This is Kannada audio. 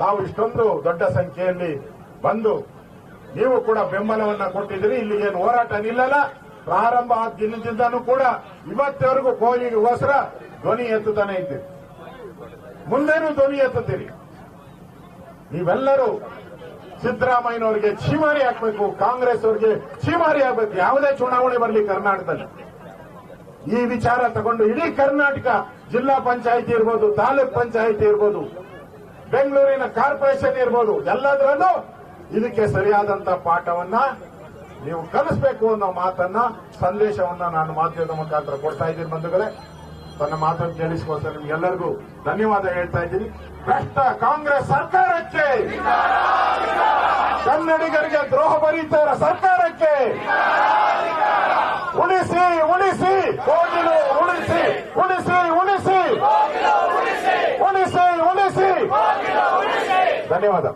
ತಾವು ಇಷ್ಟೊಂದು ದೊಡ್ಡ ಸಂಖ್ಯೆಯಲ್ಲಿ ಬಂದು ನೀವು ಕೂಡ ಬೆಂಬಲವನ್ನ ಕೊಟ್ಟಿದ್ದೀರಿ. ಇಲ್ಲಿಗೇನು ಹೋರಾಟ ನಿಲ್ಲಲ್ಲ. ಪ್ರಾರಂಭ ಆದ ದಿನದಿಂದನೂ ಕೂಡ ಇವತ್ತವರೆಗೂ ಕೋಲಿಗೋಸ್ಕರ ಧ್ವನಿ ಎತ್ತುತ್ತಾನೆ ಇದ್ದೀರಿ, ಮುಂದೇನು ಧ್ವನಿ ಎತ್ತುತ್ತೀರಿ. ನೀವೆಲ್ಲರೂ ಸಿದ್ದರಾಮಯ್ಯನವರಿಗೆ ಛೀಮಾರಿ ಹಾಕಬೇಕು, ಕಾಂಗ್ರೆಸ್ ಅವರಿಗೆ ಛೀಮಾರಿ ಆಗಬೇಕು. ಯಾವುದೇ ಚುನಾವಣೆ ಬರಲಿ ಕರ್ನಾಟಕದಲ್ಲಿ ಈ ವಿಚಾರ ತಗೊಂಡು ಇಡೀ ಕರ್ನಾಟಕ, ಜಿಲ್ಲಾ ಪಂಚಾಯಿತಿ ಇರ್ಬೋದು, ತಾಲೂಕ್ ಪಂಚಾಯಿತಿ ಇರ್ಬೋದು, ಬೆಂಗಳೂರಿನ ಕಾರ್ಪೊರೇಷನ್ ಇರ್ಬೋದು, ಎಲ್ಲದರಲ್ಲೂ ಇದಕ್ಕೆ ಸರಿಯಾದಂತ ಪಾಠವನ್ನ ನೀವು ಕಲಿಸಬೇಕು ಅನ್ನೋ ಮಾತನ್ನ, ಸಂದೇಶವನ್ನ ನಾನು ಮಾಧ್ಯಮದ ಮುಖಾಂತರ ಕೊಡ್ತಾ ಇದ್ದೀನಿ. ಬಂಧುಗಳೇ, ತನ್ನ ಮಾತನ್ನು ಕೇಳಿಸಿಕೊಳ್ತಾರೆ ನಿಮ್ಗೆಲ್ಲರಿಗೂ ಧನ್ಯವಾದ ಹೇಳ್ತಾ ಇದ್ದೀನಿ. ಭ್ರಷ್ಟ ಕಾಂಗ್ರೆಸ್ ಸರ್ಕಾರಕ್ಕೆ, ಕನ್ನಡಿಗರಿಗೆ ದ್ರೋಹ ಬರೀತಾರ ಸರ್ಕಾರಕ್ಕೆ ಉಳಿಸಿ ಉಳಿಸಿ ಕೋಗಿಲು ಉಳಿಸಿ ಉಳಿಸಿ ಉಳಿಸಿ ಉಳಿಸಿ ಉಳಿಸಿ. ಧನ್ಯವಾದ.